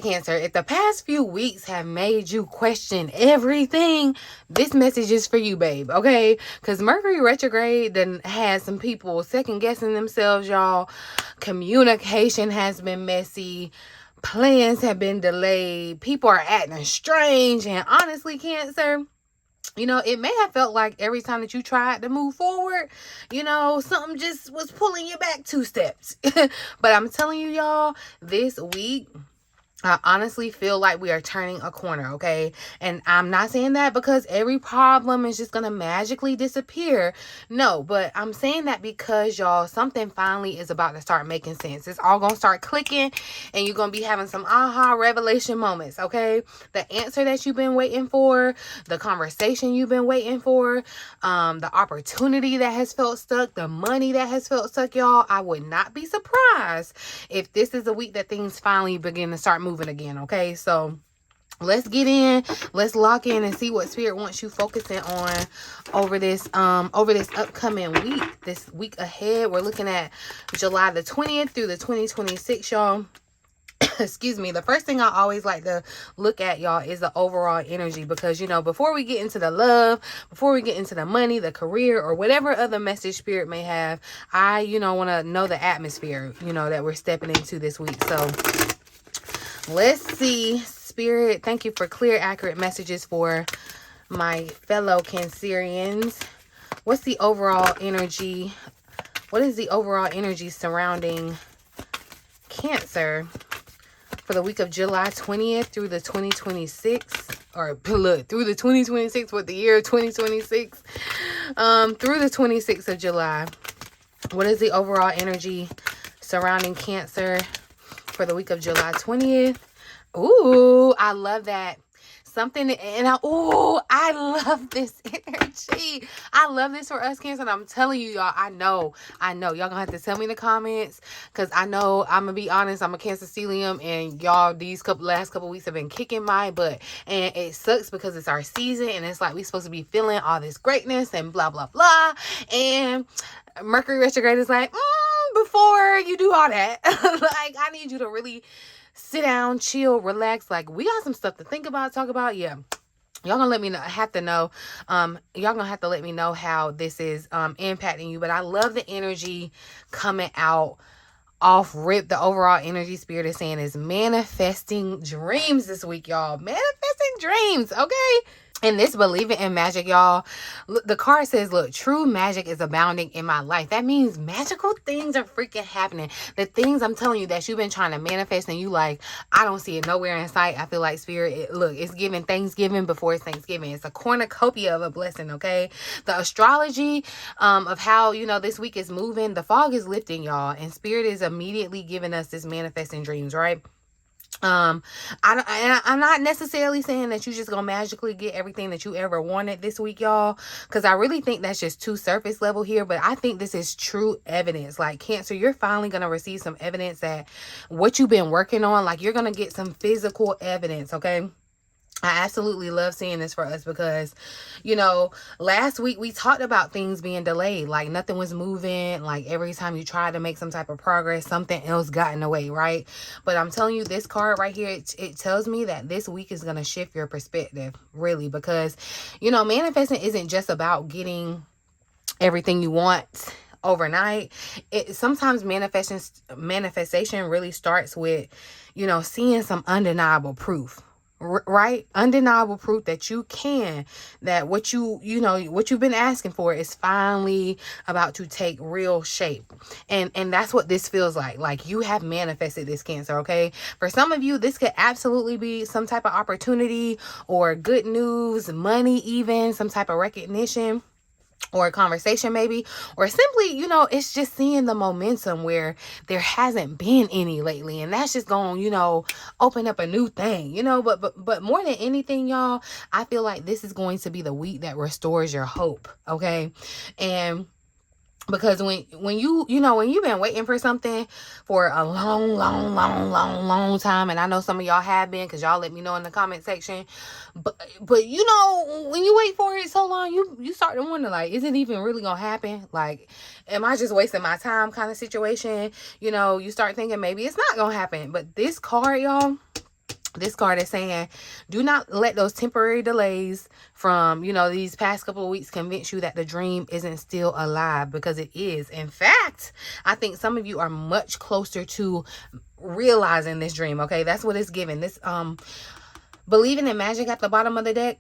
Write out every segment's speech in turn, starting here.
Cancer, if the past few weeks have made you question everything, this message is for you, babe, okay? Because Mercury retrograde then had some people second guessing themselves, y'all. Communication has been messy. Plans have been delayed. People are acting strange. And honestly, Cancer, it may have felt like every time that you tried to move forward, something just was pulling you back 2 steps. But I'm telling you, y'all, this week, I honestly feel like we are turning a corner, okay? And I'm not saying that because every problem is just going to magically disappear. No, but I'm saying that because, y'all, something finally is about to start making sense. It's all going to start clicking and you're going to be having some aha revelation moments, okay? The answer that you've been waiting for, the conversation you've been waiting for, the opportunity that has felt stuck, the money that has felt stuck, y'all. I would not be surprised if this is a week that things finally begin to start moving again, okay? So let's get in, let's lock in and see what spirit wants you focusing on over this upcoming week, this week ahead. We're looking at July the 20th through the 2026, y'all. Excuse me. The first thing I always like to look at, y'all, is the overall energy, because before we get into the love, before we get into the money, the career, or whatever other message spirit may have, I want to know the atmosphere that we're stepping into this week. So let's see, spirit, thank you for clear, accurate messages for my fellow Cancerians. What's the overall energy? What is the overall energy surrounding Cancer for the week of July 20th through the 2026? Or look, through the 2026, what the year 2026? Through the 26th of July. What is the overall energy surrounding Cancer for the week of July 20th? Ooh, I love that. Something, and I love this energy. I last this for us, Cancer, and I'm telling you, y'all, I know y'all gonna have to tell me in the comments, because I know, I'm gonna be honest, I'm a Cancer stellium, and y'all, these last couple weeks have been kicking my butt, and it sucks because it's our season, and it's like we supposed to be feeling all this greatness and blah blah blah, and Mercury retrograde is like, before you do all that, like, I need you to really sit down, chill, relax. Like, we got some stuff to think about, talk about. Yeah. Y'all gonna let me know, y'all gonna have to let me know how this is impacting you. But I love the energy coming out off rip. The overall energy spirit is saying is manifesting dreams this week, y'all. Manifesting dreams, okay? And this believing in magic, y'all. The card says, look, true magic is abounding in my life. That means magical things are freaking happening. The things I'm telling you that you've been trying to manifest, and you like, I don't see it nowhere in sight. I feel like spirit, it's giving Thanksgiving before it's Thanksgiving. It's a cornucopia of a blessing, okay? The astrology of how, this week is moving, the fog is lifting, y'all. And spirit is immediately giving us this manifesting dreams, right? I'm not necessarily saying that you just gonna magically get everything that you ever wanted this week, y'all, because I really think that's just too surface level here. But I think this is true evidence. Like, Cancer, you're finally gonna receive some evidence that what you've been working on, like, you're gonna get some physical evidence, okay? I absolutely love seeing this for us because, last week we talked about things being delayed. Like, nothing was moving. Like, every time you tried to make some type of progress, something else got in the way, right? But I'm telling you, this card right here, it tells me that this week is going to shift your perspective, really, because, manifesting isn't just about getting everything you want overnight. Sometimes manifestation really starts with, seeing some undeniable proof. Right? Undeniable proof that you can, that what you've been asking for is finally about to take real shape. And that's what this feels like. Like, you have manifested this, Cancer, okay? For some of you, this could absolutely be some type of opportunity or good news, money, even some type of recognition, or a conversation maybe, or simply, it's just seeing the momentum where there hasn't been any lately, and that's just going, open up a new thing, but more than anything, y'all, I feel like this is going to be the week that restores your hope, okay? And because when you've been waiting for something for a long time, and I know some of y'all have been, because y'all let me know in the comment section, but when you wait for it so long, you start to wonder, like, is it even really gonna happen? Like, am I just wasting my time, kind of situation? You start thinking maybe it's not gonna happen. But this card, y'all, This card is saying, do not let those temporary delays from, these past couple of weeks convince you that the dream isn't still alive, because it is. In fact, I think some of you are much closer to realizing this dream. Okay, that's what it's giving. This believing in magic at the bottom of the deck.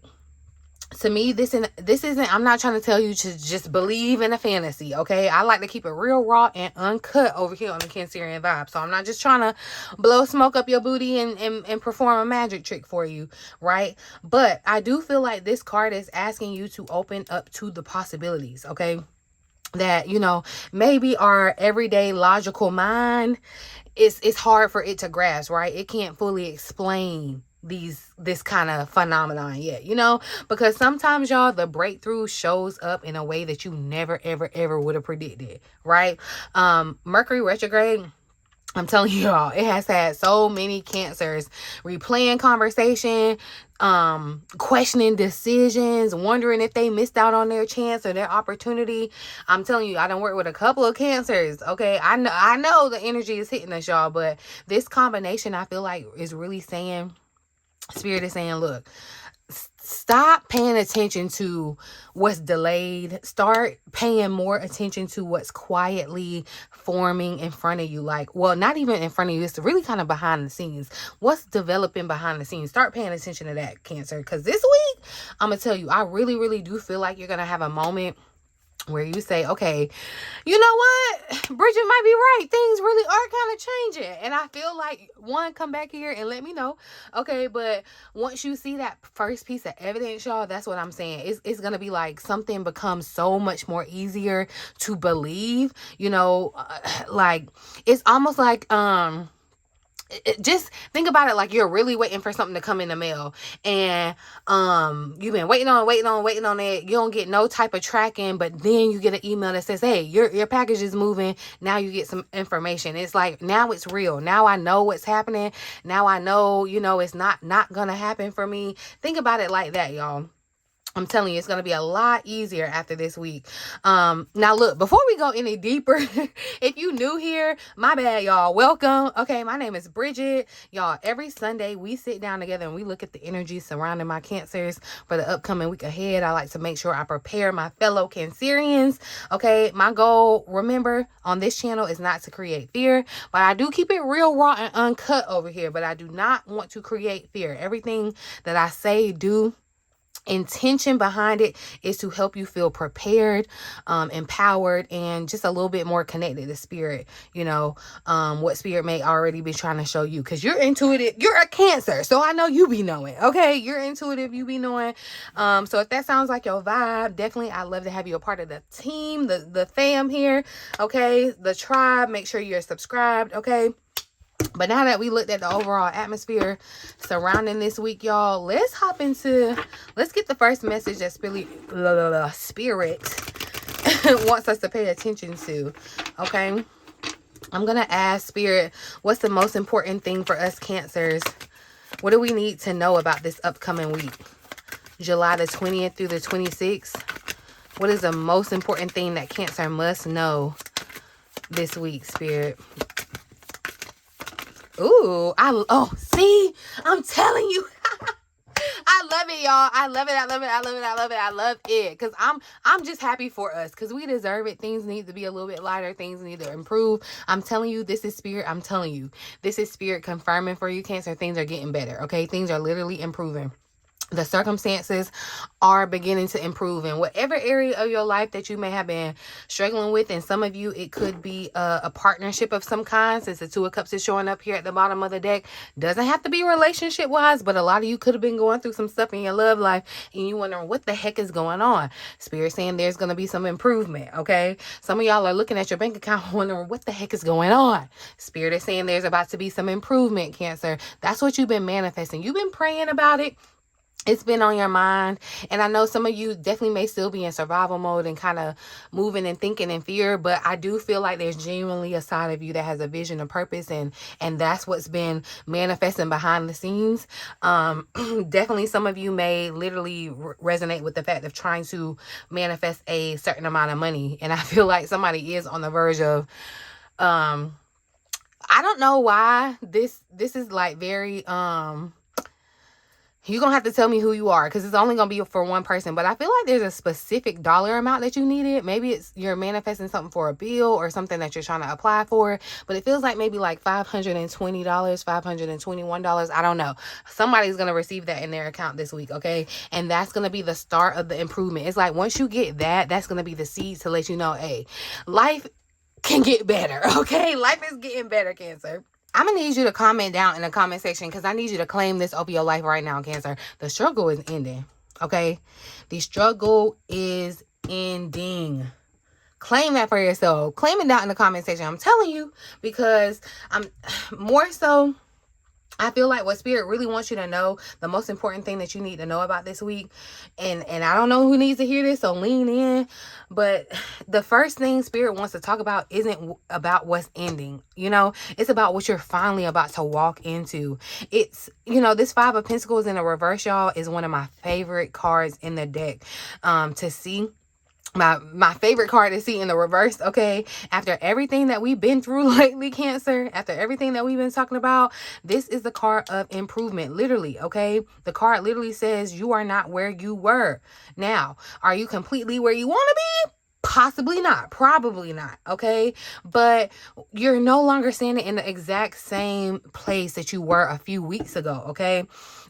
To me, this isn't, I'm not trying to tell you to just believe in a fantasy, okay? I like to keep it real, raw, and uncut over here on the Cancerian Vibe. So I'm not just trying to blow smoke up your booty and perform a magic trick for you, right? But I do feel like this card is asking you to open up to the possibilities, okay? That, maybe our everyday logical mind, it's hard for it to grasp, right? It can't fully explain this kind of phenomenon yet, because sometimes, y'all, the breakthrough shows up in a way that you never ever would have predicted, right? Mercury retrograde, I'm telling y'all, it has had so many Cancers replaying conversation, questioning decisions, wondering if they missed out on their chance or their opportunity. I'm telling you, I done worked with a couple of Cancers. Okay, I know the energy is hitting us, y'all, but this combination, I feel like, is really saying, Spirit is saying, look, stop paying attention to what's delayed. Start paying more attention to what's quietly forming in front of you. Like, well, not even in front of you. It's really kind of behind the scenes. What's developing behind the scenes? Start paying attention to that, Cancer. Because this week, I'm going to tell you, I really do feel like you're going to have a moment where you say, okay, you know what? Bridget might be right. Things really are kind of changing. And I feel like, one, come back here and let me know. Okay, but once you see that first piece of evidence, y'all, that's what I'm saying. It's going to be like something becomes so much more easier to believe, like it's almost like, just think about it like you're really waiting for something to come in the mail, and you've been waiting on it. You don't get no type of tracking, but then you get an email that says, hey, your package is moving. Now you get some information. It's like, now it's real. Now I know what's happening. Now I know, it's not gonna happen for me. Think about it like that, y'all. I'm telling you, it's going to be a lot easier after this week. Now look, before we go any deeper, if you new here, my bad, y'all. Welcome. Okay, my name is Bridget. Y'all, every Sunday we sit down together and we look at the energy surrounding my Cancers for the upcoming week ahead. I like to make sure I prepare my fellow Cancerians. Okay, my goal, remember, on this channel is not to create fear, but I do keep it real, raw, and uncut over here. But I do not want to create fear. Everything that I say, do, intention behind it is to help you feel prepared, empowered, and just a little bit more connected to spirit, what spirit may already be trying to show you, because you're intuitive. You're a Cancer, so I know you be knowing. Okay, you're intuitive, you be knowing. So if that sounds like your vibe, definitely I'd love to have you a part of the team, the fam here. Okay, the tribe. Make sure you're subscribed. Okay. But now that we looked at the overall atmosphere surrounding this week, y'all, let's get the first message that spirit wants us to pay attention to. Okay, I'm gonna ask Spirit, what's the most important thing for us Cancers? What do we need to know about this upcoming week, July the 20th through the 26th? What is the most important thing that Cancer must know this week, Spirit? Ooh, see, I'm telling you. I love it, y'all. I love it. Because I'm just happy for us, because we deserve it. Things need to be a little bit lighter. Things need to improve. I'm telling you, this is spirit. I'm telling you, this is spirit confirming for you, Cancer. Things are getting better. Okay, things are literally improving. The circumstances are beginning to improve in whatever area of your life that you may have been struggling with. And some of you, it could be a partnership of some kind, since the Two of Cups is showing up here at the bottom of the deck. Doesn't have to be relationship wise, but a lot of you could have been going through some stuff in your love life and you wondering what the heck is going on. Spirit saying there's going to be some improvement. Okay, some of y'all are looking at your bank account wondering what the heck is going on. Spirit is saying there's about to be some improvement, Cancer. That's what you've been manifesting. You've been praying about it. It's been on your mind. And I know some of you definitely may still be in survival mode and kind of moving and thinking in fear, but I do feel like there's genuinely a side of you that has a vision, a purpose, and that's what's been manifesting behind the scenes. Definitely some of you may literally resonate with the fact of trying to manifest a certain amount of money. And I feel like somebody is on the verge of, I don't know why this is like very, You're going to have to tell me who you are, because it's only going to be for one person. But I feel like there's a specific dollar amount that you needed. Maybe it's you're manifesting something for a bill or something that you're trying to apply for. But it feels like maybe like $520, $521. I don't know. Somebody's going to receive that in their account this week, okay? And that's going to be the start of the improvement. It's like once you get that, that's going to be the seeds to let you know, hey, life can get better, okay? Life is getting better, Cancer. I'm going to need you to comment down in the comment section, because I need you to claim this over your life right now, Cancer. The struggle is ending, okay? The struggle is ending. Claim that for yourself. Claim it down in the comment section. I'm telling you, because I'm more so, I feel like what Spirit really wants you to know, the most important thing that you need to know about this week, and I don't know who needs to hear this, so lean in, but the first thing Spirit wants to talk about isn't about what's ending, it's about what you're finally about to walk into. It's, this Five of Pentacles in the reverse, y'all, is one of my favorite cards in the deck to see. My favorite card to see in the reverse, okay? After everything that we've been through lately, Cancer, after everything that we've been talking about, this is the card of improvement, literally, okay? The card literally says you are not where you were. Now, are you completely where you want to be? Possibly not, probably not, okay? But you're no longer standing in the exact same place that you were a few weeks ago, okay?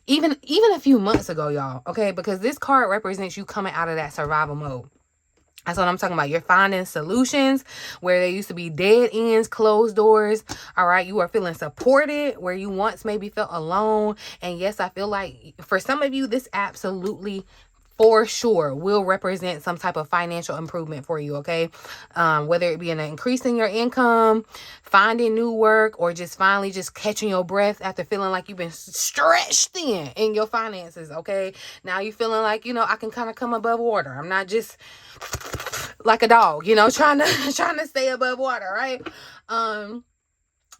Even a few months ago, y'all, okay? Because this card represents you coming out of that survival mode. That's what I'm talking about. You're finding solutions where there used to be dead ends, closed doors. All right. You are feeling supported where you once maybe felt alone. And yes, I feel like for some of you, this absolutely for sure will represent some type of financial improvement for you, okay? Whether it be an increase in your income, finding new work, or just finally just catching your breath after feeling like you've been stretched thin in your finances, okay? Now you're feeling like, I can kind of come above water. I'm not just like a dog, trying to stay above water, right?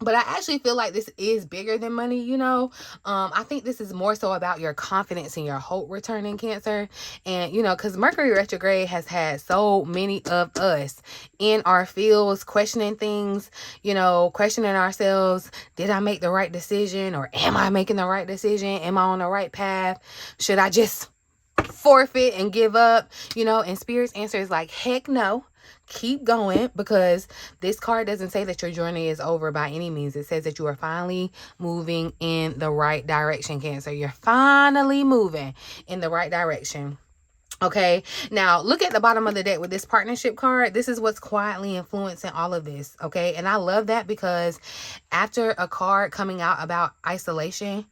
But I actually feel like this is bigger than money, I think this is more so about your confidence and your hope returning, Cancer. And, because Mercury retrograde has had so many of us in our fields questioning things, questioning ourselves. Did I make the right decision? Or am I making the right decision? Am I on the right path? Should I just forfeit and give up? And Spirit's answer is like, heck no. Keep going, because this card doesn't say that your journey is over by any means. It says that you are finally moving in the right direction, Cancer. You're finally moving in the right direction. Okay, now look at the bottom of the deck with this partnership card. This is what's quietly influencing all of this. Okay, and I love that, because after a card coming out about isolation,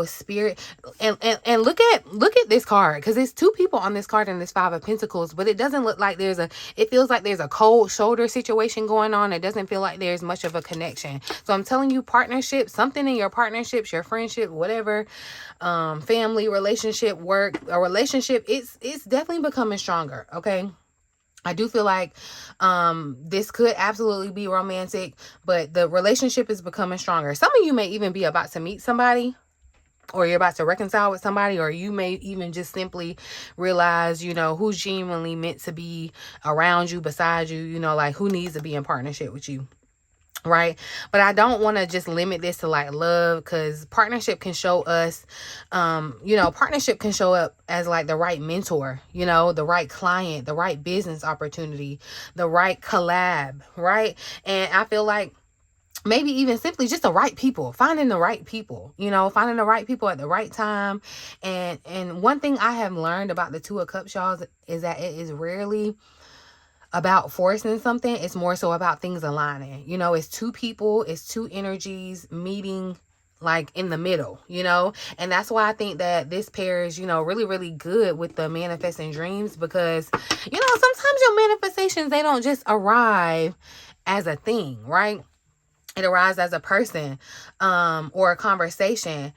Spirit, and look at this card, because there's two people on this card in this Five of Pentacles, but it doesn't look like it feels like there's a cold shoulder situation going on. It doesn't feel like there's much of a connection. So I'm telling you, partnership, something in your partnerships, your friendship, whatever, family, relationship, work, a relationship, it's definitely becoming stronger, okay? I do feel like this could absolutely be romantic, but the relationship is becoming stronger. Some of you may even be about to meet somebody, or you're about to reconcile with somebody, or you may even just simply realize, who's genuinely meant to be around you, beside you, like who needs to be in partnership with you. Right? But I don't want to just limit this to like love, because partnership can show us, partnership can show up as like the right mentor, the right client, the right business opportunity, the right collab, right? And I feel like maybe even simply just the right people, finding the right people, finding the right people at the right time. And one thing I have learned about the Two of Cups, y'all, is that it is rarely about forcing something. It's more so about things aligning. It's two people, it's two energies meeting like in the middle, and that's why I think that this pair is, really, really good with the manifesting dreams, because, sometimes your manifestations, they don't just arrive as a thing, right? It arrives as a person, or a conversation,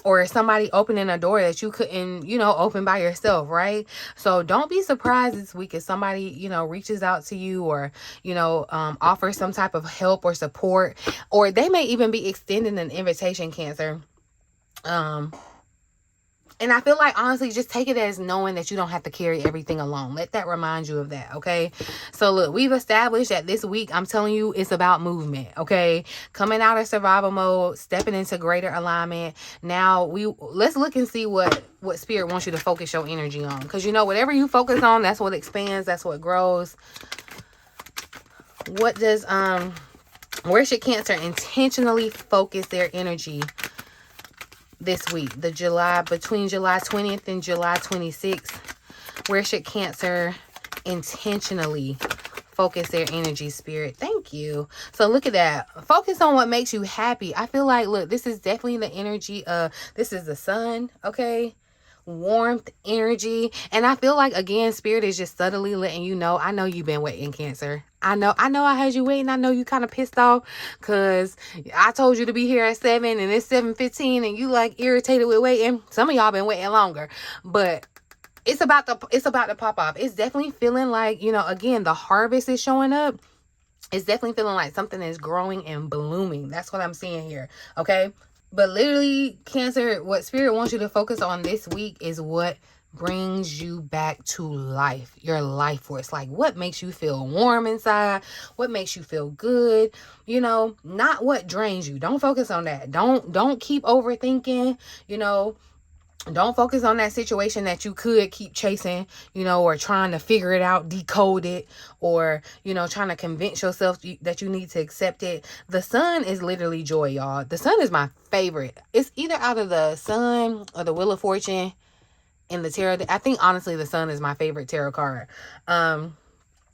or somebody opening a door that you couldn't, open by yourself, right? So don't be surprised this week if somebody, reaches out to you, or, offers some type of help or support, or they may even be extending an invitation, Cancer. And I feel like, honestly, just take it as knowing that you don't have to carry everything alone. Let that remind you of that, okay? So, look, we've established that this week, I'm telling you, it's about movement, okay? Coming out of survival mode, stepping into greater alignment. Now, let's look and see what Spirit wants you to focus your energy on. Because, you know, whatever you focus on, that's what expands, that's what grows. What does, where should Cancer intentionally focus their energy this week, between July 20th and July 26th? Where should Cancer intentionally focus their energy, Spirit? Thank you. So look at that. Focus on what makes you happy. I feel like, look, this is definitely the energy of, this is the sun, okay? Warmth, energy. And I feel like, again, Spirit is just subtly letting you know, I know you've been waiting, Cancer. I know I had you waiting. I know you kind of pissed off because I told you to be here at 7 and it's 7:15 and you like irritated with waiting. Some of y'all been waiting longer, but it's about to pop off. It's definitely feeling like, you know, again, the harvest is showing up. It's definitely feeling like something is growing and blooming. That's what I'm seeing here. Okay. But literally, Cancer, what Spirit wants you to focus on this week is what brings you back to life, your life force. Like, what makes you feel warm inside, what makes you feel good, you know, not what drains you. Don't focus on that. Don't keep overthinking, you know. Don't focus on that situation that you could keep chasing, you know, or trying to figure it out, decode it, or, you know, trying to convince yourself that you need to accept it. The sun is literally joy, y'all. The sun is my favorite. It's either out of the sun or the Wheel of Fortune in the tarot. I think, honestly, the sun is my favorite tarot card.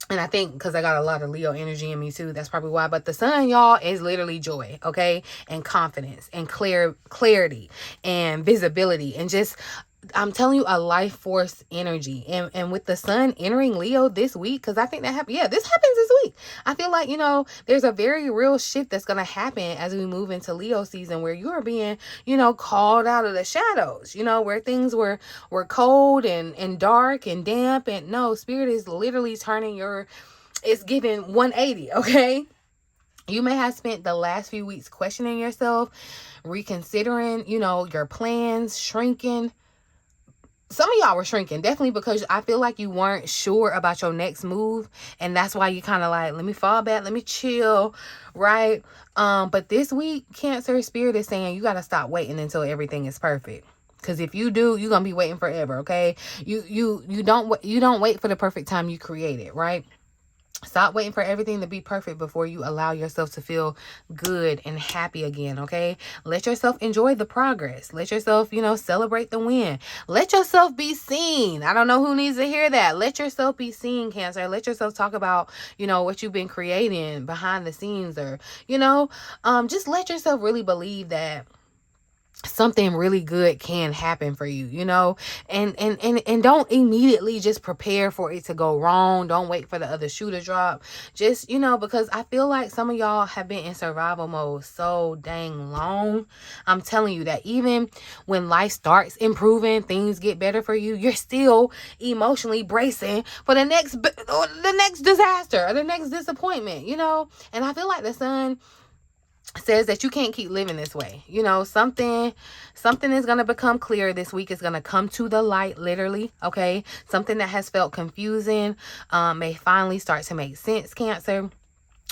And I think because I got a lot of Leo energy in me too, that's probably why. But the sun, y'all, is literally joy, okay? And confidence and clarity and visibility and just, I'm telling you, a life force energy. And with the sun entering Leo this week, because I think that happened. Yeah, this happens this week. I feel like, you know, there's a very real shift that's going to happen as we move into Leo season where you are being, you know, called out of the shadows, you know, where things were cold and dark and damp. And no, Spirit is literally turning it's giving 180, okay? You may have spent the last few weeks questioning yourself, reconsidering, you know, your plans, shrinking. Some of y'all were shrinking, definitely, because I feel like you weren't sure about your next move. And that's why you kind of like, let me fall back, let me chill, right? But this week, Cancer, Spirit is saying you got to stop waiting until everything is perfect. Because if you do, you're going to be waiting forever, okay? You don't wait for the perfect time you create it, right? Stop waiting for everything to be perfect before you allow yourself to feel good and happy again, okay? Let yourself enjoy the progress. Let yourself, you know, celebrate the win. Let yourself be seen. I don't know who needs to hear that. Let yourself be seen, Cancer. Let yourself talk about, you know, what you've been creating behind the scenes, or, you know, just let yourself really believe that something really good can happen for you, you know, and don't immediately just prepare for it to go wrong. Don't wait for the other shoe to drop. Just, you know, because I feel like some of y'all have been in survival mode so dang long. I'm telling you that even when life starts improving, things get better for you, you're still emotionally bracing for the next disaster or the next disappointment, you know. And I feel like the sun says that you can't keep living this way. You know, something is going to become clear this week. Is going to come to the light, literally, okay? Something that has felt confusing may finally start to make sense, Cancer.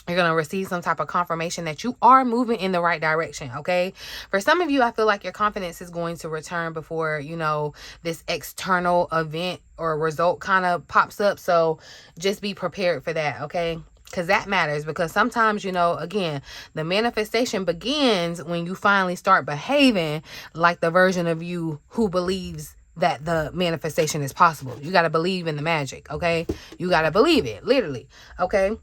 You're going to receive some type of confirmation that you are moving in the right direction, okay? For some of you, I feel like your confidence is going to return before, you know, this external event or result kind of pops up. So just be prepared for that, okay? Because that matters, because sometimes, you know, again, the manifestation begins when you finally start behaving like the version of you who believes that the manifestation is possible. You got to believe in the magic, okay? You got to believe it, literally, okay?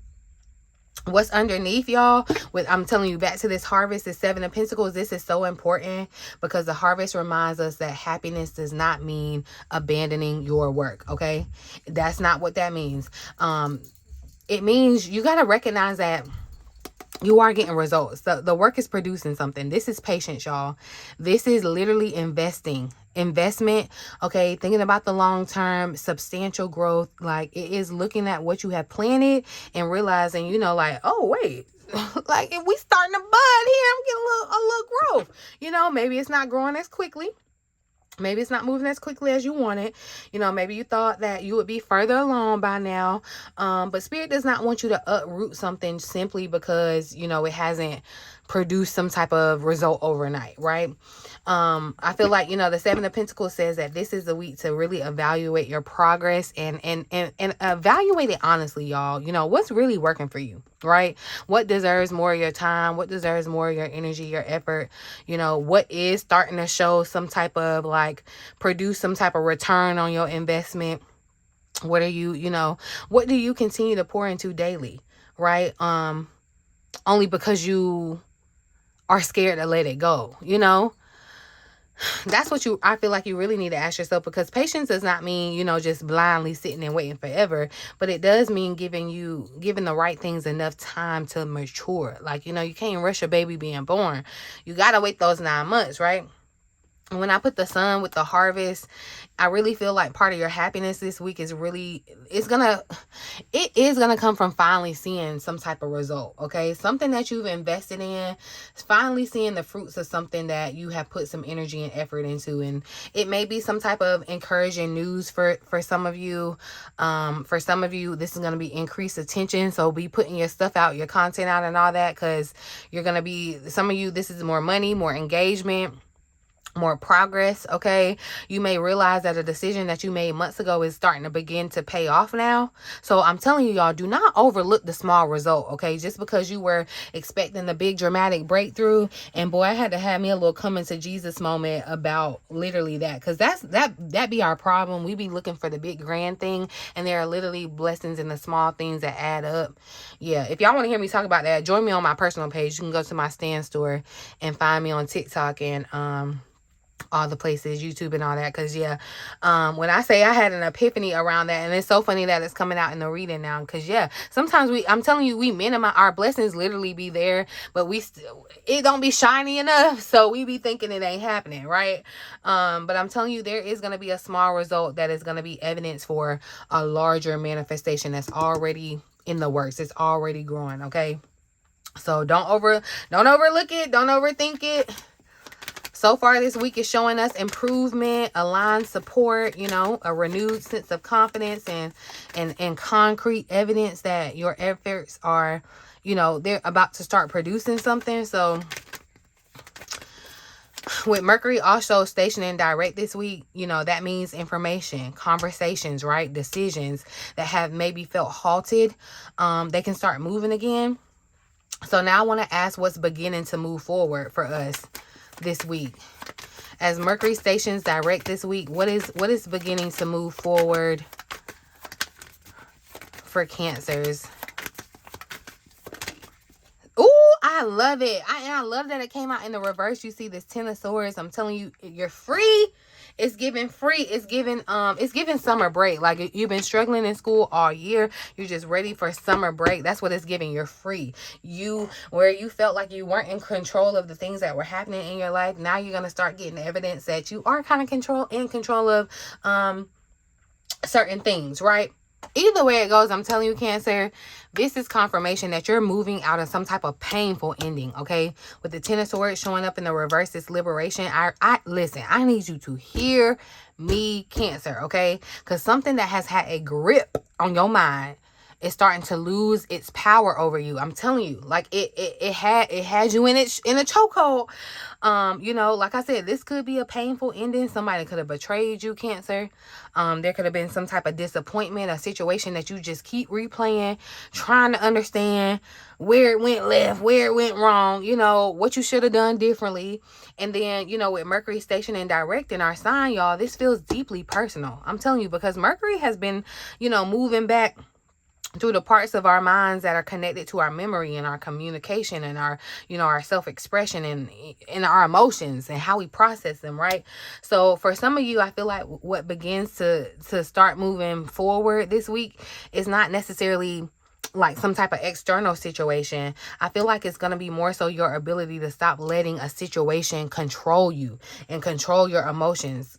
What's underneath, y'all, I'm telling you, back to this harvest, this 7 of Pentacles, this is so important because the harvest reminds us that happiness does not mean abandoning your work, okay? That's not what that means. It means you got to recognize that you are getting results. The work is producing something. This is patience, y'all. This is literally investment, okay? Thinking about the long term, substantial growth. Like, it is looking at what you have planted and realizing, you know, like, oh, wait. Like, if we starting to bud here, I'm getting a little growth. You know, maybe it's not growing as quickly. Maybe it's not moving as quickly as you wanted. Maybe you thought that you would be further along by now. But Spirit does not want you to uproot something simply because, it hasn't produced some type of result overnight, right? I feel like, the Seven of Pentacles says that this is the week to really evaluate your progress and evaluate it honestly, y'all. What's really working for you, right? What deserves more of your time? What deserves more of your energy, your effort? What is starting to show some type of produce some type of return on your investment? What are what do you continue to pour into daily, right? Only because you are scared to let it go, That's what I feel like you really need to ask yourself, because patience does not mean, just blindly sitting and waiting forever, but it does mean giving the right things enough time to mature. You can't rush a baby being born. You got to wait those 9 months, right? When I put the sun with the harvest, I really feel like part of your happiness this week is gonna come from finally seeing some type of result, okay? Something that you've invested in, finally seeing the fruits of something that you have put some energy and effort into. And it may be some type of encouraging news for some of you. For some of you, this is going to be increased attention. So be putting your stuff out, your content out and all that, because some of you, this is more money, more engagement, more progress, okay? You may realize that a decision that you made months ago is starting to begin to pay off now. So I'm telling you, y'all, do not overlook the small result, okay? Just because you were expecting the big dramatic breakthrough, and boy, I had to have me a little coming to Jesus moment about literally that, because that be our problem. We be looking for the big grand thing, and there are literally blessings in the small things that add up. Yeah, if y'all want to hear me talk about that, join me on my personal page. You can go to my stand store and find me on TikTok and all the places, YouTube and all that. Because when I say I had an epiphany around that, and it's so funny that it's coming out in the reading now, because sometimes I'm telling you, we minimize our blessings, literally be there, but it don't be shiny enough, so we be thinking it ain't happening, right? But I'm telling you, there is going to be a small result that is going to be evidence for a larger manifestation that's already in the works. It's already growing, okay? So don't overlook it, don't overthink it. So far this week is showing us improvement, aligned support, a renewed sense of confidence and concrete evidence that your efforts are, they're about to start producing something. So with Mercury also stationing direct this week, that means information, conversations, right? Decisions that have maybe felt halted, they can start moving again. So now I want to ask what's beginning to move forward for us this week. As Mercury stations direct this week, what is beginning to move forward for Cancers? Ooh, I love it. I love that it came out in the reverse. You see this Ten of Swords. I'm telling you, you're free. It's giving free. It's giving summer break. Like you've been struggling in school all year. You're just ready for summer break. That's what it's giving. You're free. Where you felt like you weren't in control of the things that were happening in your life, now you're gonna start getting evidence that you are kind of in control of certain things, right? Either way it goes, I'm telling you, Cancer, this is confirmation that you're moving out of some type of painful ending, okay? With the Ten of Swords showing up in the reverse, it's liberation. Listen, I need you to hear me, Cancer, okay? Because something that has had a grip on your mind is starting to lose its power over you. I'm telling you, like it had you in a chokehold. Like I said, this could be a painful ending. Somebody could have betrayed you, Cancer. There could have been some type of disappointment, a situation that you just keep replaying, trying to understand where it went left, where it went wrong, what you should have done differently. And then, with Mercury stationing direct in our sign, y'all, this feels deeply personal. I'm telling you, because Mercury has been, moving back through the parts of our minds that are connected to our memory and our communication and our, our self-expression and our emotions and how we process them, right? So for some of you, I feel like what begins to start moving forward this week is not necessarily like some type of external situation. I feel like it's going to be more so your ability to stop letting a situation control you and control your emotions,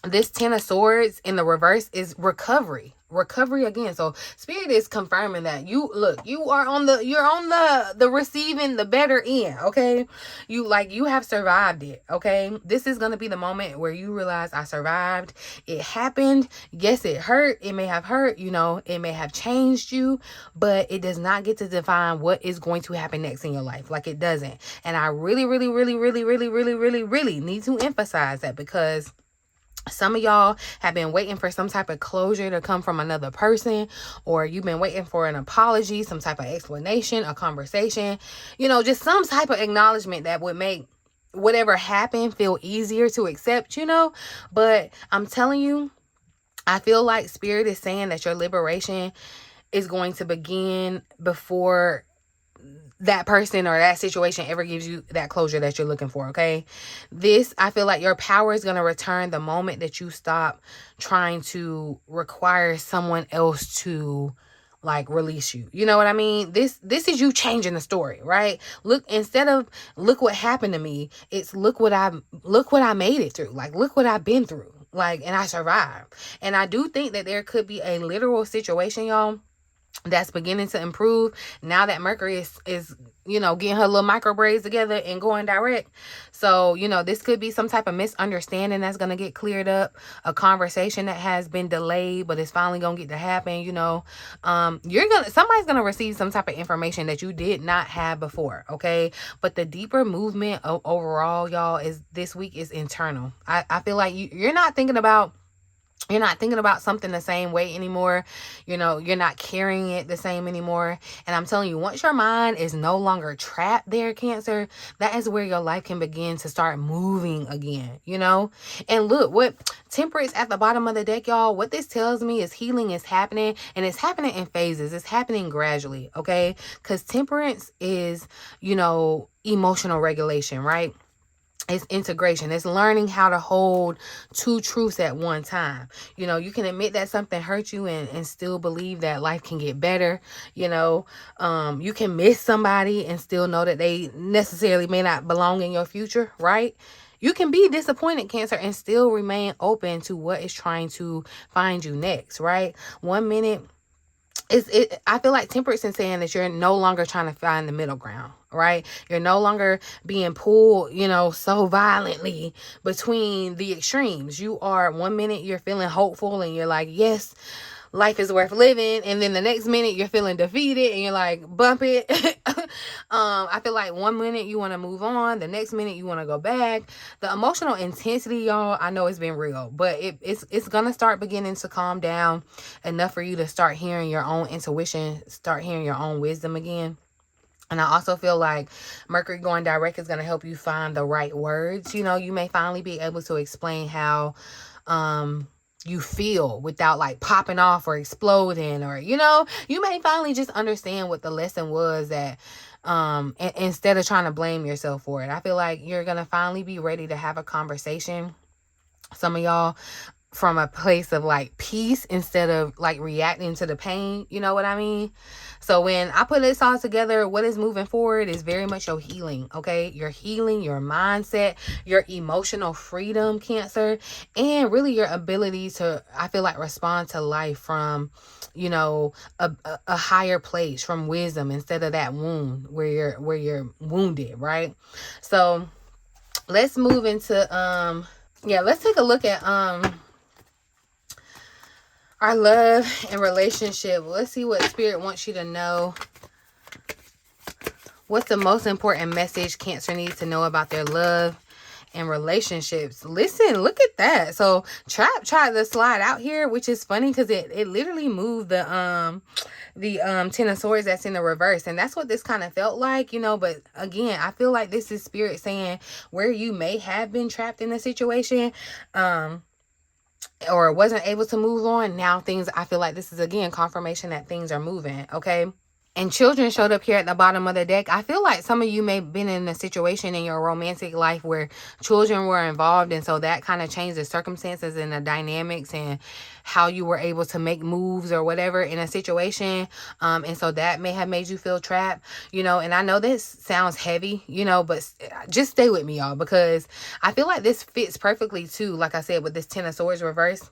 This Ten of Swords in the reverse is recovery. recovery again. So spirit is confirming that you are on the receiving, the better end. Okay, you have survived it. Okay, this is gonna be the moment where you realize, I survived. It happened. Yes, it hurt. It may have hurt. It may have changed you, but it does not get to define what is going to happen next in your life. Like, it doesn't. And I really, really, really, really, really, really, really, really need to emphasize that, because some of y'all have been waiting for some type of closure to come from another person, or you've been waiting for an apology, some type of explanation, a conversation, just some type of acknowledgement that would make whatever happened feel easier to accept, But I'm telling you, I feel like spirit is saying that your liberation is going to begin before that person or that situation ever gives you that closure that you're looking for. Okay, I feel like your power is going to return the moment that you stop trying to require someone else to release you. You know what I mean? This is you changing the story, right? Instead of look what happened to me, it's look what I made it through. Look what I've been through. And I survived. And I do think that there could be a literal situation, y'all, that's beginning to improve now that Mercury is getting her little micro braids together and going direct. So this could be some type of misunderstanding that's going to get cleared up, a conversation that has been delayed but it's finally going to get to happen. Somebody's going to receive some type of information that you did not have before. Okay, but the deeper movement overall, y'all, is this week is internal. I feel like you're not thinking about something the same way anymore. You're not carrying it the same anymore. And I'm telling you, once your mind is no longer trapped there, Cancer, that is where your life can begin to start moving again, And look, what Temperance at the bottom of the deck, y'all, what this tells me is healing is happening, and it's happening in phases. It's happening gradually, okay? Because Temperance is, emotional regulation, right? It's integration. It's learning how to hold two truths at one time. You can admit that something hurt you and still believe that life can get better. You can miss somebody and still know that they necessarily may not belong in your future, right? You can be disappointed, Cancer, and still remain open to what is trying to find you next, right? 1 minute, I feel like Temperance is saying that you're no longer trying to find the middle ground, right? You're no longer being pulled, so violently between the extremes. You are, 1 minute you're feeling hopeful and you're like, yes, life is worth living, and then the next minute you're feeling defeated and you're like, bump it. I feel like 1 minute you want to move on, the next minute you want to go back. The emotional intensity, y'all, I know it's been real, but it's gonna start beginning to calm down enough for you to start hearing your own intuition, start hearing your own wisdom again. And I also feel like Mercury going direct is going to help you find the right words. You may finally be able to explain how you feel without popping off or exploding, or you may finally just understand what the lesson was, that instead of trying to blame yourself for it. I feel like you're gonna finally be ready to have a conversation, some of y'all, from a place of peace instead of reacting to the pain. You know what I mean? So when I put this all together, what is moving forward is very much your healing. Okay, your healing, your mindset, your emotional freedom, Cancer, and really your ability to, I feel like, respond to life from a higher place, from wisdom, instead of that wound where you're wounded, right? So let's move into let's take a look at our love and relationship. Let's see what Spirit wants you to know. What's the most important message Cancer needs to know about their love and relationships? Listen, look at that. So Trap tried to slide out here, which is funny because it literally moved the Ten of Swords that's in the reverse, and that's what this kind of felt like, but again, I feel like this is Spirit saying where you may have been trapped in a situation or wasn't able to move on. Now I feel like this is again confirmation that things are moving, okay? And children showed up here at the bottom of the deck. I feel like some of you may have been in a situation in your romantic life where children were involved, and so that kind of changed the circumstances and the dynamics and how you were able to make moves or whatever in a situation. And so that may have made you feel trapped, and I know this sounds heavy, but just stay with me, y'all, because I feel like this fits perfectly too, like I said, with this Ten of Swords reverse.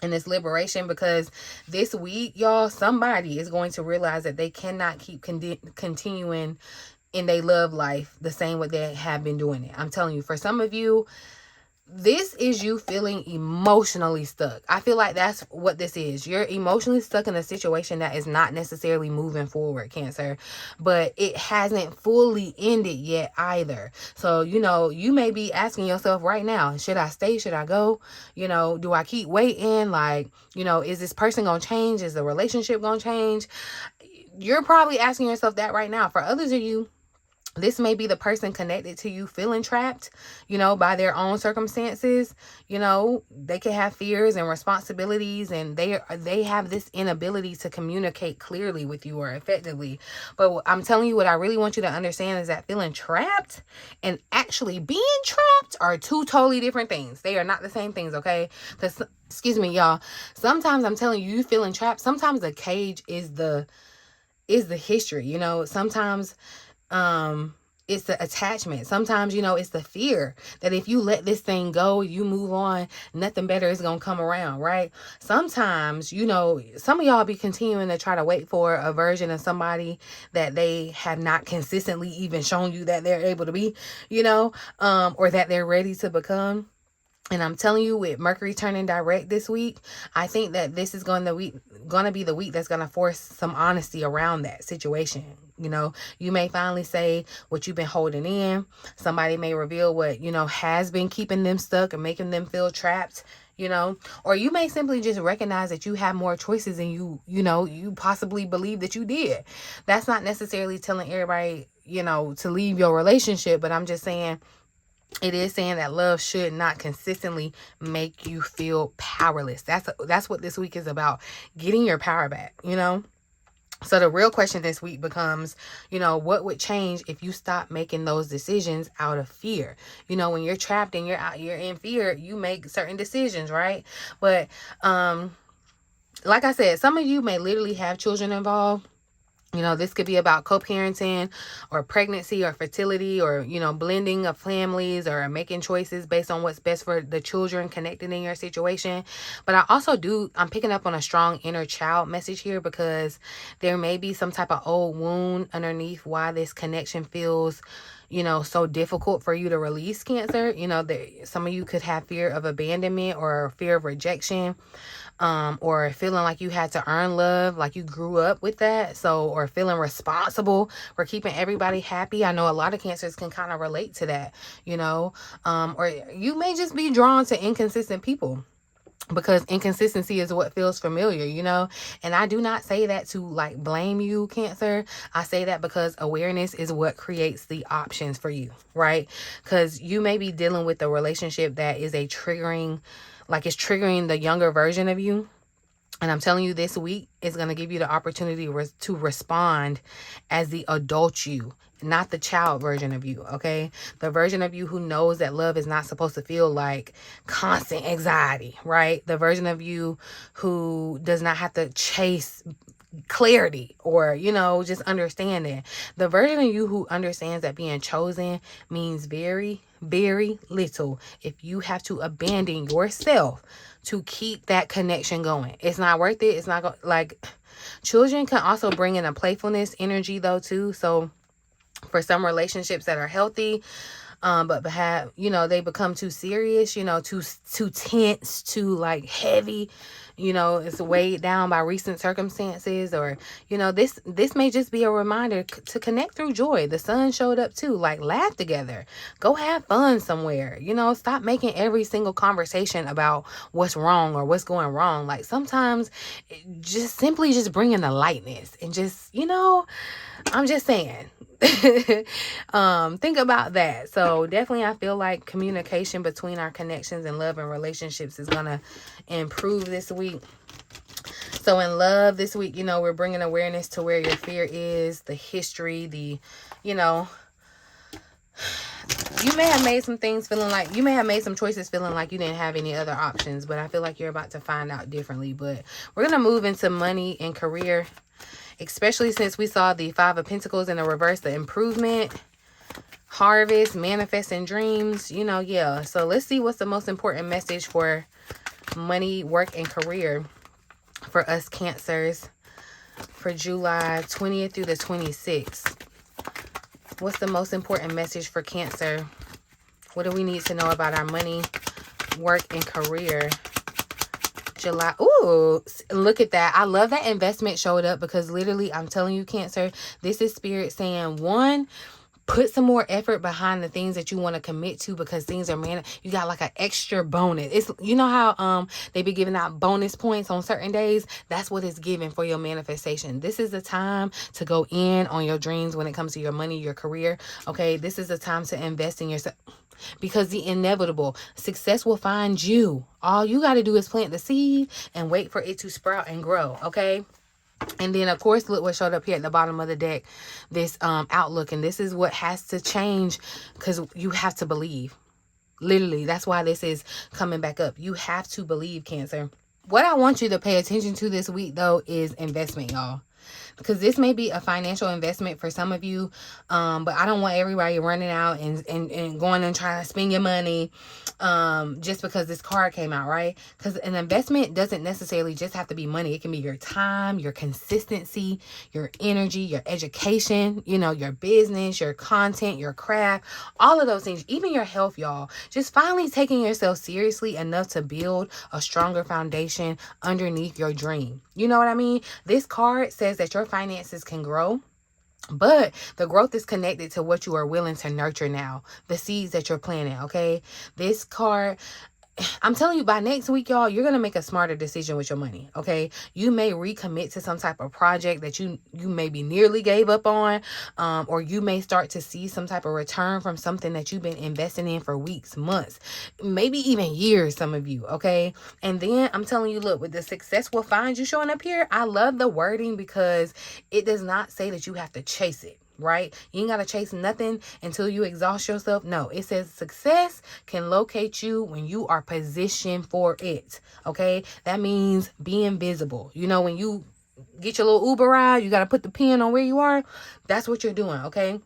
and this liberation, because this week, y'all, somebody is going to realize that they cannot keep continuing in their love life the same way they have been doing it. I'm telling you, for some of you, this is you feeling emotionally stuck. I feel like that's what this is. You're emotionally stuck in a situation that is not necessarily moving forward, Cancer, but it hasn't fully ended yet either. So, you may be asking yourself right now, should I stay? Should I go? Do I keep waiting? Like, is this person going to change? Is the relationship going to change? You're probably asking yourself that right now. For others of you, this may be the person connected to you feeling trapped, by their own circumstances. They can have fears and responsibilities, and they have this inability to communicate clearly with you or effectively. But I'm telling you, what I really want you to understand is that feeling trapped and actually being trapped are two totally different things. They are not the same things, okay? Because, excuse me, y'all, sometimes I'm telling you, feeling trapped, sometimes the cage is the history. Sometimes it's the attachment. Sometimes, it's the fear that if you let this thing go, you move on, nothing better is going to come around, right? Sometimes, some of y'all be continuing to try to wait for a version of somebody that they have not consistently even shown you that they're able to be, or that they're ready to become. And I'm telling you, with Mercury turning direct this week, I think that this is going to be the week that's going to force some honesty around that situation. You may finally say what you've been holding in. Somebody may reveal what, has been keeping them stuck and making them feel trapped, or you may simply just recognize that you have more choices than you possibly believe that you did. That's not necessarily telling everybody, to leave your relationship, but I'm just saying, it is saying that love should not consistently make you feel powerless. That's what this week is about, getting your power back, So the real question this week becomes, what would change if you stop making those decisions out of fear? When you're trapped and you're in fear, you make certain decisions, right? But like I said, some of you may literally have children involved. This could be about co-parenting or pregnancy or fertility or, blending of families or making choices based on what's best for the children connected in your situation. But I'm picking up on a strong inner child message here, because there may be some type of old wound underneath why this connection feels, so difficult for you to release, Cancer. Some of you could have fear of abandonment or fear of rejection. Or feeling like you had to earn love, like you grew up with that. So, or feeling responsible for keeping everybody happy. I know a lot of Cancers can kind of relate to that, or you may just be drawn to inconsistent people, because inconsistency is what feels familiar, and I do not say that to blame you, Cancer. I say that because awareness is what creates the options for you, right? Because you may be dealing with a relationship that is it's triggering the younger version of you. And I'm telling you, this week is going to give you the opportunity to respond as the adult you, not the child version of you, okay? The version of you who knows that love is not supposed to feel like constant anxiety, right? The version of you who does not have to chase clarity or, just understanding. The version of you who understands that being chosen means very, very little if you have to abandon yourself to keep that connection going. It's not worth it. It's not children can also bring in a playfulness energy though too. So for some relationships that are healthy, but have, they become too serious, too tense, too heavy, it's weighed down by recent circumstances, or, this may just be a reminder to connect through joy. The sun showed up too, laugh together, go have fun somewhere, stop making every single conversation about what's wrong or what's going wrong. Sometimes just simply just bring in the lightness and just, I'm just saying, think about that. So definitely I feel like communication between our connections and love and relationships is going to improve this week. So in love this week, we're bringing awareness to where your fear is, the history, you may have made some things you may have made some choices feeling like you didn't have any other options, but I feel like you're about to find out differently. But we're going to move into money and career, especially since we saw the 5 of Pentacles in the reverse, the improvement, harvest, manifesting dreams, yeah. So let's see what's the most important message for money, work, and career for us Cancers for July 20th through the 26th. What's the most important message for Cancer? What do we need to know about our money, work, and career? July. Ooh, look at that. I love that investment showed up because literally, I'm telling you, Cancer, this is Spirit saying, one, put some more effort behind the things that you want to commit to because things are you got like an extra bonus. It's, you know how they be giving out bonus points on certain days. That's what it's giving for your manifestation. This is the time to go in on your dreams when it comes to your money, your career. Okay, this is the time to invest in yourself because the inevitable success will find you. All you got to do is plant the seed and wait for it to sprout and grow. Okay. And then, of course, look what showed up here at the bottom of the deck, this outlook. And this is what has to change because you have to believe. Literally, that's why this is coming back up. You have to believe, Cancer. What I want you to pay attention to this week, though, is investment, y'all. Because this may be a financial investment for some of you, but I don't want everybody running out and going and trying to spend your money just because this card came out, right? Because an investment doesn't necessarily just have to be money. It can be your time, your consistency, your energy, your education, you know, your business, your content, your craft, all of those things, even your health, y'all. Just finally taking yourself seriously enough to build a stronger foundation underneath your dream. You know what I mean? This card says that your finances can grow, but the growth is connected to what you are willing to nurture now, the seeds that you're planting, okay? This card, I'm telling you, by next week, y'all, you're going to make a smarter decision with your money, okay? You may recommit to some type of project that you maybe nearly gave up on, or you may start to see some type of return from something that you've been investing in for weeks, months, maybe even years, some of you, okay? And then I'm telling you, look, with the success will find you showing up here, I love the wording because it does not say that you have to chase it. Right? You ain't got to chase nothing until you exhaust yourself. No, it says success can locate you when you are positioned for it. Okay? That means being visible. You know, when you get your little Uber ride, you got to put the pin on where you are. That's what you're doing. Okay?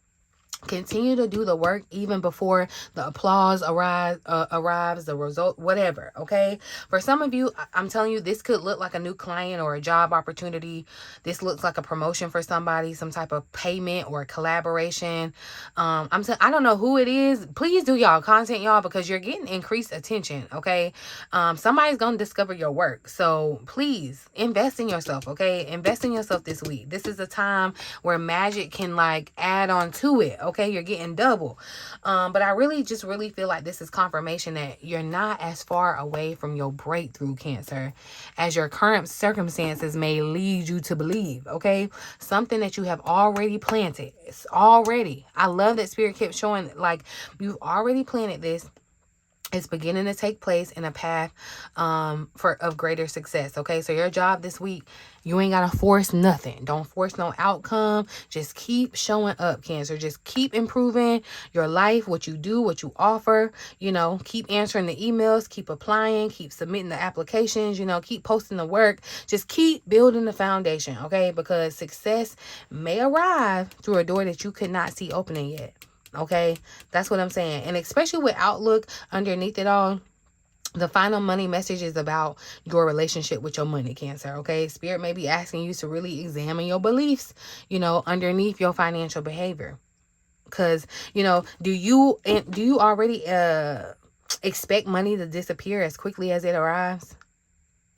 Continue to do the work even before the applause arrives, the result, whatever, okay? For some of you, I'm telling you, this could look like a new client or a job opportunity. This looks like a promotion for somebody, some type of payment or collaboration. I don't know who it is. Please do y'all content, y'all, because you're getting increased attention, okay? Somebody's going to discover your work. So please invest in yourself, okay? Invest in yourself this week. This is a time where magic can like add on to it, okay? You're getting double. But I really feel like this is confirmation that you're not as far away from your breakthrough, Cancer, as your current circumstances may lead you to believe, okay? Something that you have already planted. It's already. I love that Spirit kept showing like you've already planted this. It's beginning to take place in a path of greater success. Okay, so your job this week, you ain't gotta force nothing. Don't force no outcome. Just keep showing up, Cancer. Just keep improving your life, what you do, what you offer. You know, keep answering the emails, keep applying, keep submitting the applications. You know, keep posting the work. Just keep building the foundation. Okay, because success may arrive through a door that you could not see opening yet. Okay, that's what I'm saying. And especially with Outlook underneath it all, the final money message is about your relationship with your money, Cancer. Okay, Spirit may be asking you to really examine your beliefs, you know, underneath your financial behavior. Because, you know, do you already expect money to disappear as quickly as it arrives?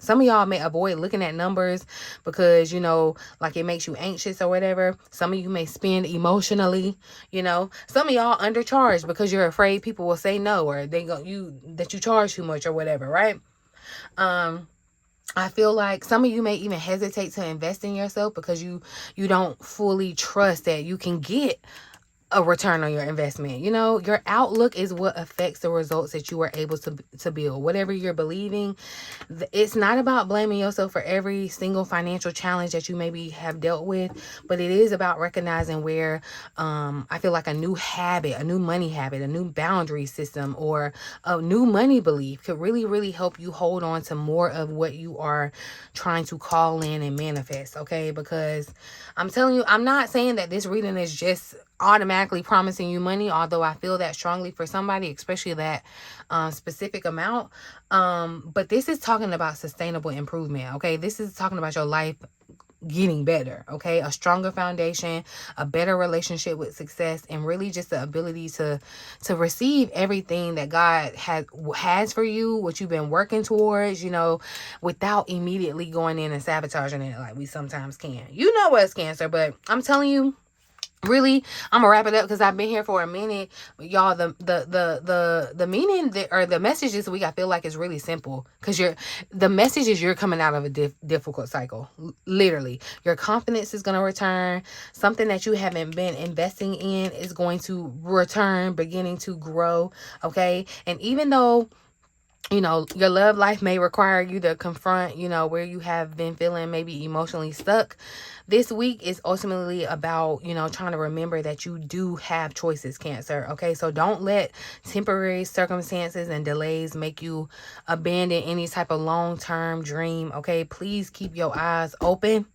Some of y'all may avoid looking at numbers because, you know, like it makes you anxious or whatever. Some of you may spend emotionally, you know. Some of y'all undercharge because you're afraid people will say no or that you charge too much or whatever, right? I feel like some of you may even hesitate to invest in yourself because you don't fully trust that you can get a return on your investment. You know, your outlook is what affects the results that you are able to build. Whatever you're believing, it's not about blaming yourself for every single financial challenge that you maybe have dealt with, but it is about recognizing where I feel like a new habit, a new money habit, a new boundary system, or a new money belief could really, really help you hold on to more of what you are trying to call in and manifest, okay? Because I'm telling you, I'm not saying that this reading is just automatically promising you money, although I feel that strongly for somebody, especially that specific amount. But this is talking about sustainable improvement. Okay, this is talking about your life getting better. Okay, a stronger foundation, a better relationship with success, and really just the ability to receive everything that God has for you, what you've been working towards, you know, without immediately going in and sabotaging it like we sometimes can. You know what's Cancer, but I'm telling you, really, I'm gonna wrap it up because I've been here for a minute, y'all. The meaning that, or the message this week, I feel like is really simple, because the message is you're coming out of a difficult cycle. Literally, your confidence is gonna return. Something that you haven't been investing in is going to return, beginning to grow. Okay, and even though, you know, your love life may require you to confront, you know, where you have been feeling maybe emotionally stuck, this week is ultimately about, you know, trying to remember that you do have choices, Cancer. Okay, so don't let temporary circumstances and delays make you abandon any type of long-term dream. Okay, please keep your eyes open.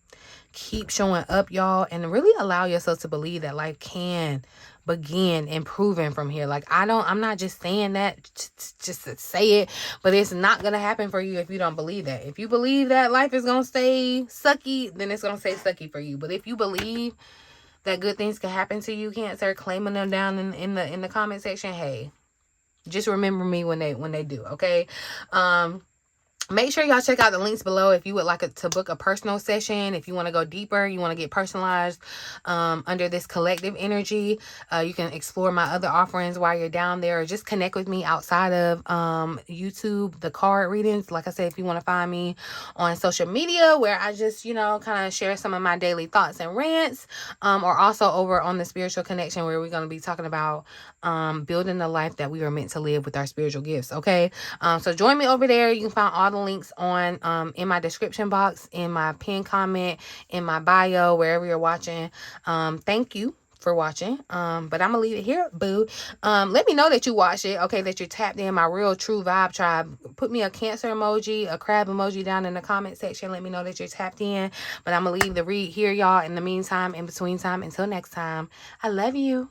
Keep showing up, y'all, and really allow yourself to believe that life can begin improving from here. Like, I'm not just saying that just to say it, but it's not gonna happen for you if you don't believe that. If you believe that life is gonna stay sucky, then it's gonna stay sucky for you. But if you believe that good things can happen to you, Cancer, claiming them down in the comment section, hey, just remember me when they do. Okay. Make sure y'all check out the links below if you would like to book a personal session. If you want to go deeper, you want to get personalized under this collective energy. You can explore my other offerings while you're down there, or just connect with me outside of YouTube, the card readings. Like I said, if you want to find me on social media, where I just, you know, kind of share some of my daily thoughts and rants, or also over on the Spiritual Connection, where we're going to be talking about building the life that we are meant to live with our spiritual gifts. Okay, so join me over there. You can find all the links on in my description box, in my pinned comment, in my bio, wherever you're watching. Thank you for watching. But I'm gonna leave it here, boo. Let me know that you watched it, okay, that you're tapped in my real true vibe tribe. Put me a Cancer emoji, a crab emoji down in the comment section. Let me know that you're tapped in. But I'm gonna leave the read here, y'all. In the meantime, in between time, until next time, I love you.